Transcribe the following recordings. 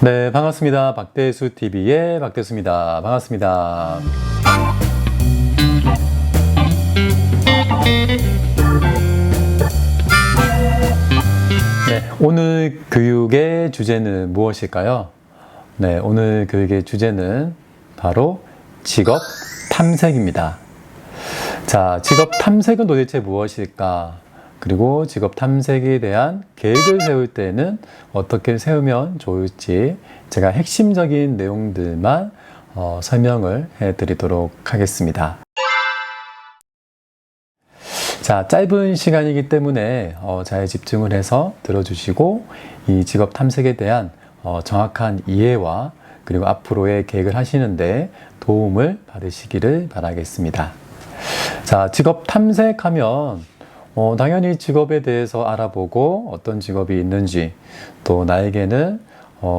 네, 반갑습니다. 박대수 TV의 박대수입니다. 반갑습니다. 네, 오늘 교육의 주제는 무엇일까요? 네, 오늘 교육의 주제는 바로 직업 탐색입니다. 자, 직업 탐색은 도대체 무엇일까? 그리고 직업 탐색에 대한 계획을 세울 때는 어떻게 세우면 좋을지 제가 핵심적인 내용들만 설명을 해드리도록 하겠습니다. 자, 짧은 시간이기 때문에 잘 집중을 해서 들어주시고 이 직업 탐색에 대한 정확한 이해와 그리고 앞으로의 계획을 하시는데 도움을 받으시기를 바라겠습니다. 자, 직업 탐색하면 당연히 직업에 대해서 알아보고 어떤 직업이 있는지 또 나에게는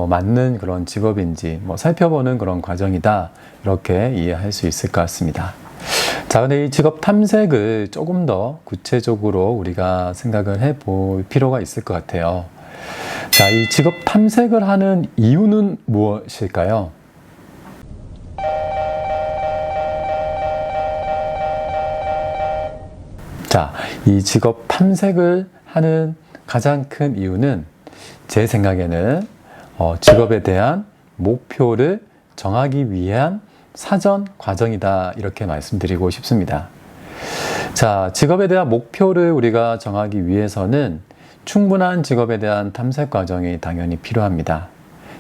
맞는 그런 직업인지 살펴보는 그런 과정이다, 이렇게 이해할 수 있을 것 같습니다. 자, 근데 이 직업 탐색을 조금 더 구체적으로 우리가 생각을 해볼 필요가 있을 것 같아요. 자, 이 직업 탐색을 하는 이유는 무엇일까요? 자, 이 직업 탐색을 하는 가장 큰 이유는 제 생각에는 직업에 대한 목표를 정하기 위한 사전 과정이다, 이렇게 말씀드리고 싶습니다. 자, 직업에 대한 목표를 우리가 정하기 위해서는 충분한 직업에 대한 탐색 과정이 당연히 필요합니다.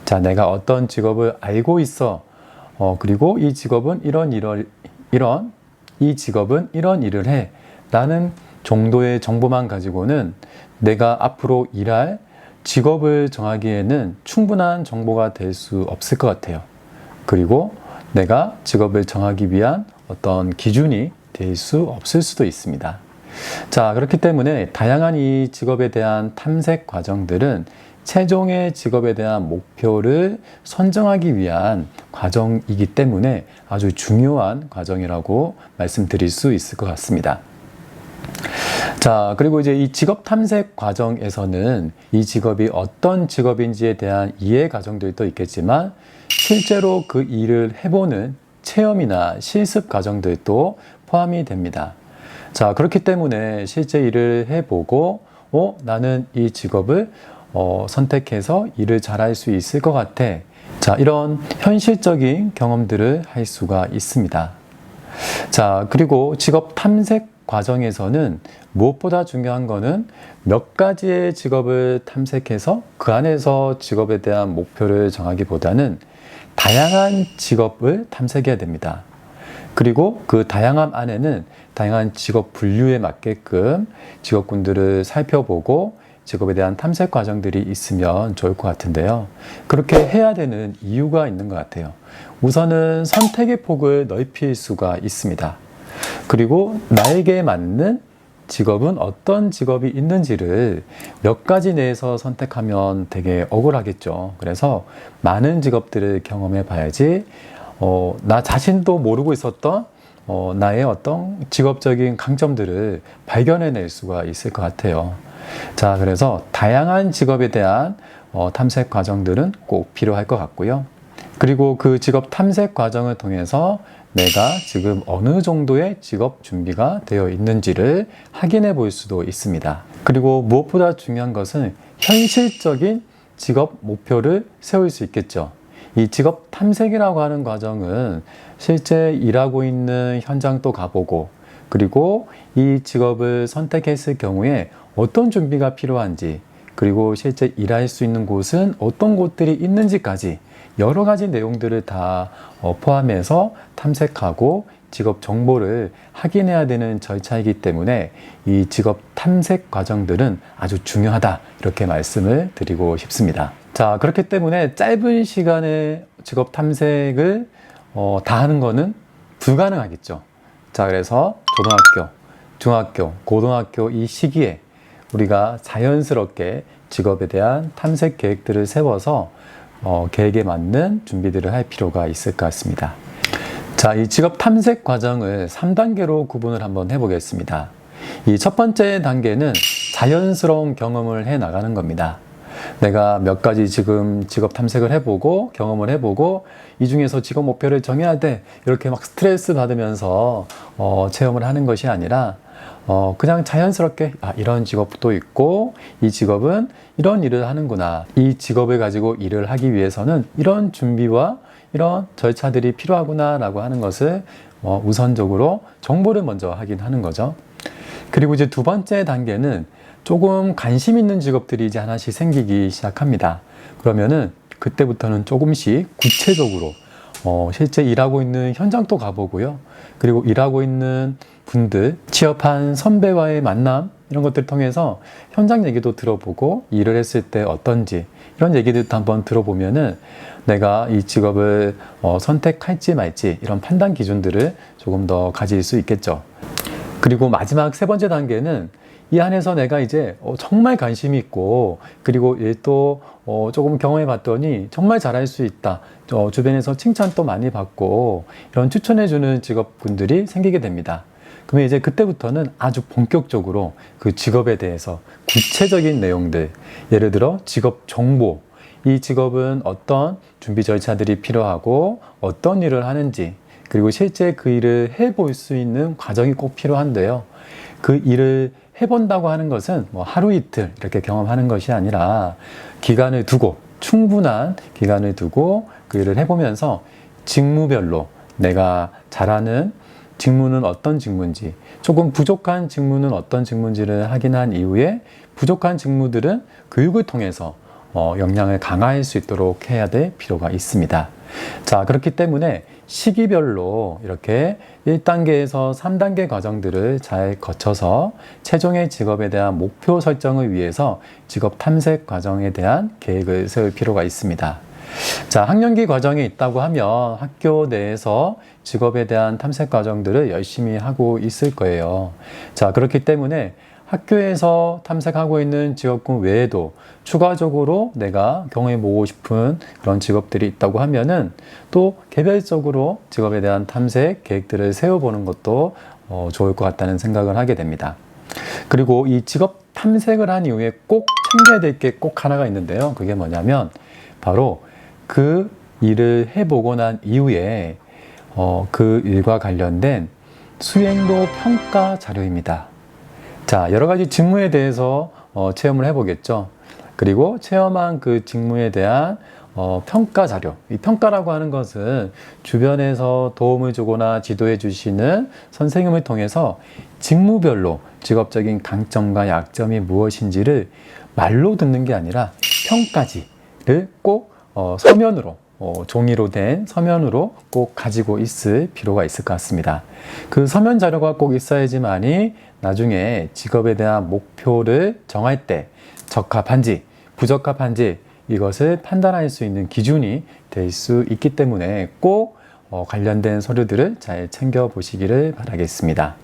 자, 내가 어떤 직업을 알고 있어. 그리고 이 직업은 이 직업은 이런 일을 해. 라는 정도의 정보만 가지고는 내가 앞으로 일할 직업을 정하기에는 충분한 정보가 될 수 없을 것 같아요. 그리고 내가 직업을 정하기 위한 어떤 기준이 될 수 없을 수도 있습니다. 자, 그렇기 때문에 다양한 이 직업에 대한 탐색 과정들은 최종의 직업에 대한 목표를 선정하기 위한 과정이기 때문에 아주 중요한 과정이라고 말씀드릴 수 있을 것 같습니다. 자, 그리고 이제 이 직업 탐색 과정에서는 이 직업이 어떤 직업인지에 대한 이해 과정들도 있겠지만 실제로 그 일을 해보는 체험이나 실습 과정들도 포함이 됩니다. 자, 그렇기 때문에 실제 일을 해보고 나는 이 직업을 선택해서 일을 잘할 수 있을 것 같아. 자, 이런 현실적인 경험들을 할 수가 있습니다. 자, 그리고 직업 탐색 과정에서는 무엇보다 중요한 거는 몇 가지의 직업을 탐색해서 그 안에서 직업에 대한 목표를 정하기보다는 다양한 직업을 탐색해야 됩니다. 그리고 그 다양함 안에는 다양한 직업 분류에 맞게끔 직업군들을 살펴보고 직업에 대한 탐색 과정들이 있으면 좋을 것 같은데요. 그렇게 해야 되는 이유가 있는 것 같아요. 우선은 선택의 폭을 넓힐 수가 있습니다. 그리고 나에게 맞는 직업은 어떤 직업이 있는지를 몇 가지 내에서 선택하면 되게 억울하겠죠. 그래서 많은 직업들을 경험해 봐야지 나 자신도 모르고 있었던 나의 어떤 직업적인 강점들을 발견해낼 수가 있을 것 같아요. 자, 그래서 다양한 직업에 대한 탐색 과정들은 꼭 필요할 것 같고요. 그리고 그 직업 탐색 과정을 통해서 내가 지금 어느 정도의 직업 준비가 되어 있는지를 확인해 볼 수도 있습니다. 그리고 무엇보다 중요한 것은 현실적인 직업 목표를 세울 수 있겠죠. 이 직업 탐색이라고 하는 과정은 실제 일하고 있는 현장도 가보고, 그리고 이 직업을 선택했을 경우에 어떤 준비가 필요한지, 그리고 실제 일할 수 있는 곳은 어떤 곳들이 있는지까지 여러 가지 내용들을 다 포함해서 탐색하고 직업 정보를 확인해야 되는 절차이기 때문에 이 직업 탐색 과정들은 아주 중요하다, 이렇게 말씀을 드리고 싶습니다. 자, 그렇기 때문에 짧은 시간에 직업 탐색을 다 하는 거는 불가능하겠죠. 자, 그래서 초등학교, 중학교, 고등학교 이 시기에 우리가 자연스럽게 직업에 대한 탐색 계획들을 세워서 계획에 맞는 준비들을 할 필요가 있을 것 같습니다. 자, 이 직업 탐색 과정을 3단계로 구분을 한번 해보겠습니다. 이 첫 번째 단계는 자연스러운 경험을 해 나가는 겁니다. 내가 몇 가지 지금 직업 탐색을 해보고 경험을 해보고 이 중에서 직업 목표를 정해야 돼. 이렇게 막 스트레스 받으면서 체험을 하는 것이 아니라 그냥 자연스럽게 이런 직업도 있고 이 직업은 이런 일을 하는구나. 이 직업을 가지고 일을 하기 위해서는 이런 준비와 이런 절차들이 필요하구나 라고 하는 것을 우선적으로 정보를 먼저 확인하는 거죠. 그리고 이제 두 번째 단계는 조금 관심 있는 직업들이 이제 하나씩 생기기 시작합니다. 그러면은 그때부터는 조금씩 구체적으로 실제 일하고 있는 현장도 가보고요. 그리고 일하고 있는 분들, 취업한 선배와의 만남 이런 것들을 통해서 현장 얘기도 들어보고 일을 했을 때 어떤지 이런 얘기들도 한번 들어보면은 내가 이 직업을 선택할지 말지 이런 판단 기준들을 조금 더 가질 수 있겠죠. 그리고 마지막 세 번째 단계는 이 안에서 내가 이제 정말 관심이 있고 그리고 또 조금 경험해 봤더니 정말 잘할 수 있다. 주변에서 칭찬도 많이 받고 이런 추천해주는 직업군들이 생기게 됩니다. 그러면 이제 그때부터는 아주 본격적으로 그 직업에 대해서 구체적인 내용들, 예를 들어 직업 정보, 이 직업은 어떤 준비 절차들이 필요하고 어떤 일을 하는지, 그리고 실제 그 일을 해볼 수 있는 과정이 꼭 필요한데요. 그 일을 해본다고 하는 것은 뭐 하루 이틀 이렇게 경험하는 것이 아니라 기간을 두고, 충분한 기간을 두고 그 일을 해보면서 직무별로 내가 잘하는 직무는 어떤 직무인지, 조금 부족한 직무는 어떤 직무인지를 확인한 이후에 부족한 직무들은 교육을 통해서 역량을 강화할 수 있도록 해야 될 필요가 있습니다. 자, 그렇기 때문에 시기별로 이렇게 1단계에서 3단계 과정들을 잘 거쳐서 최종의 직업에 대한 목표 설정을 위해서 직업 탐색 과정에 대한 계획을 세울 필요가 있습니다. 자, 학년기 과정에 있다고 하면 학교 내에서 직업에 대한 탐색 과정들을 열심히 하고 있을 거예요. 자, 그렇기 때문에 학교에서 탐색하고 있는 직업군 외에도 추가적으로 내가 경험해보고 싶은 그런 직업들이 있다고 하면은 또 개별적으로 직업에 대한 탐색 계획들을 세워보는 것도 좋을 것 같다는 생각을 하게 됩니다. 그리고 이 직업 탐색을 한 이후에 꼭 챙겨야 될 게 꼭 하나가 있는데요. 그게 뭐냐면 바로 그 일을 해보고 난 이후에 그 일과 관련된 수행도 평가 자료입니다. 자, 여러 가지 직무에 대해서 체험을 해보겠죠. 그리고 체험한 그 직무에 대한 평가 자료. 이 평가라고 하는 것은 주변에서 도움을 주거나 지도해 주시는 선생님을 통해서 직무별로 직업적인 강점과 약점이 무엇인지를 말로 듣는 게 아니라 평가지를 꼭 서면으로 종이로 된 서면으로 꼭 가지고 있을 필요가 있을 것 같습니다. 그 서면 자료가 꼭 있어야지만이 나중에 직업에 대한 목표를 정할 때 적합한지 부적합한지 이것을 판단할 수 있는 기준이 될 수 있기 때문에 꼭 관련된 서류들을 잘 챙겨 보시기를 바라겠습니다.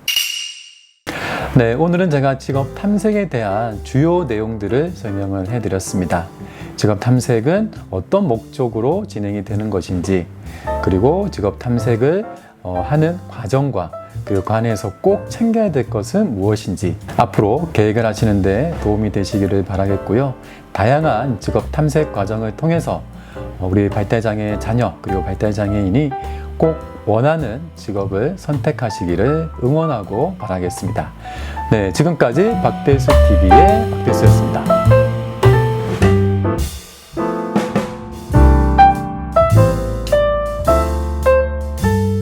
네, 오늘은 제가 직업 탐색에 대한 주요 내용들을 설명을 해드렸습니다. 직업 탐색은 어떤 목적으로 진행이 되는 것인지, 그리고 직업 탐색을 하는 과정과 그 관해서 꼭 챙겨야 될 것은 무엇인지 앞으로 계획을 하시는 데 도움이 되시기를 바라겠고요. 다양한 직업 탐색 과정을 통해서 우리 발달장애 자녀 그리고 발달장애인이 꼭 원하는 직업을 선택하시기를 응원하고 바라겠습니다. 네, 지금까지 박대수 TV의 박대수였습니다.